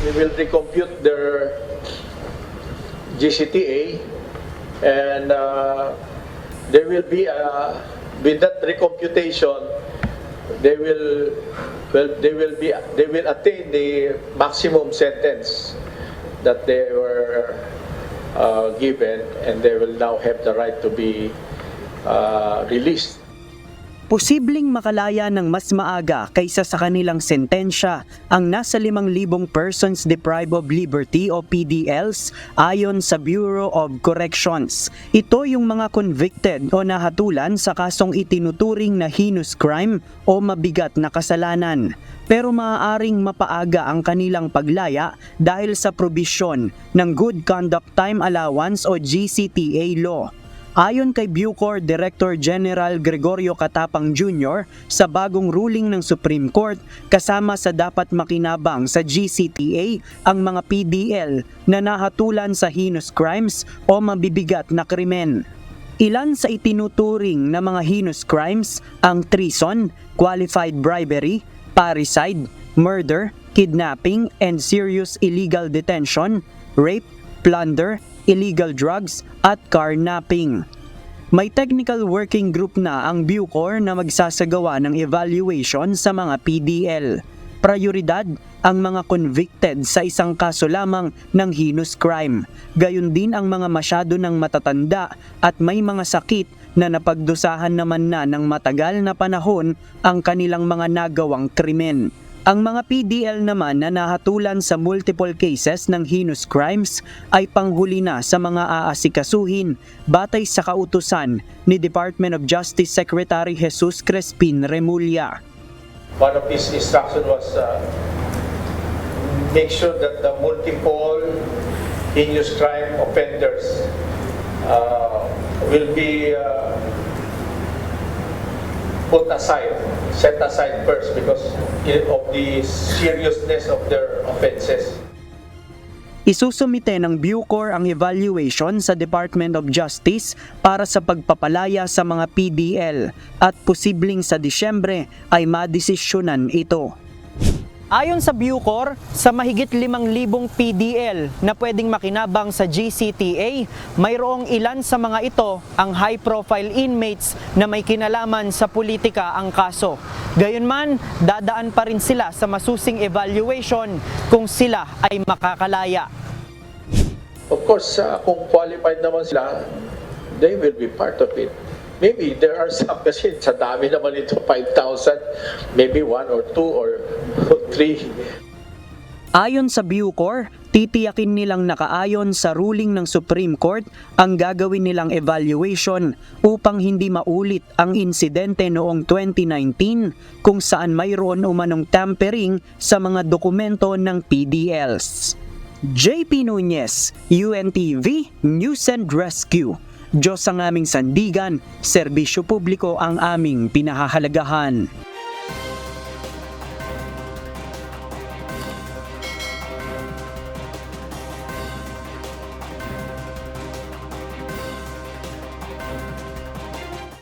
we will recompute their GCTA, and there will be with that recomputation, they will attain the maximum sentence that they were given, and they will now have the right to be released. Posibleng makalaya ng mas maaga kaysa sa kanilang sentensya ang nasa 5,000 persons deprived of liberty o PDLs ayon sa Bureau of Corrections. Ito yung mga convicted o nahatulan sa kasong itinuturing na heinous crime o mabigat na kasalanan. Pero maaaring mapaaga ang kanilang paglaya dahil sa probisyon ng Good Conduct Time Allowance o GCTA law. Ayon kay Bucor Director General Gregorio Catapang Jr., sa bagong ruling ng Supreme Court, kasama sa dapat makinabang sa GCTA ang mga PDL na nahatulan sa heinous crimes o mabibigat na krimen. Ilan sa itinuturing na mga heinous crimes ang treason, qualified bribery, parricide, murder, kidnapping and serious illegal detention, rape, plunder, illegal drugs at carnapping. May technical working group na ang Bucor na magsasagawa ng evaluation sa mga PDL. Prioridad ang mga convicted sa isang kaso lamang ng heinous crime. Gayon din ang mga masyado ng matatanda at may mga sakit na napagdusahan naman na ng matagal na panahon ang kanilang mga nagawang krimen. Ang mga PDL naman na nahatulan sa multiple cases ng heinous crimes ay panghuli na sa mga aasikasuhin batay sa kautusan ni Department of Justice Secretary Jesus Crespin Remulla. One of his instructions was make sure that the multiple heinous crime offenders will be put aside, set aside first because of the seriousness of their offenses. Isusumite ng Bucor ang evaluation sa Department of Justice para sa pagpapalaya sa mga PDL at posibleng sa Disyembre ay madesisyonan ito. Ayon sa Bucor, sa mahigit 5,000 PDL na pwedeng makinabang sa GCTA, mayroong ilan sa mga ito ang high-profile inmates na may kinalaman sa politika ang kaso. Gayunman, dadaan pa rin sila sa masusing evaluation kung sila ay makakalaya. Of course, kung qualified naman sila, they will be part of it. Maybe there are some kasi sa dami naman ito, 5,000, maybe 1 or 2 or 3. Ayon sa Bucor, titiyakin nilang nakaayon sa ruling ng Supreme Court ang gagawin nilang evaluation upang hindi maulit ang insidente noong 2019 kung saan mayroon umanong tampering sa mga dokumento ng PDLs. JP Nunez, UNTV News and Rescue. Diyos ang aming sandigan, serbisyo publiko ang aming pinahahalagahan.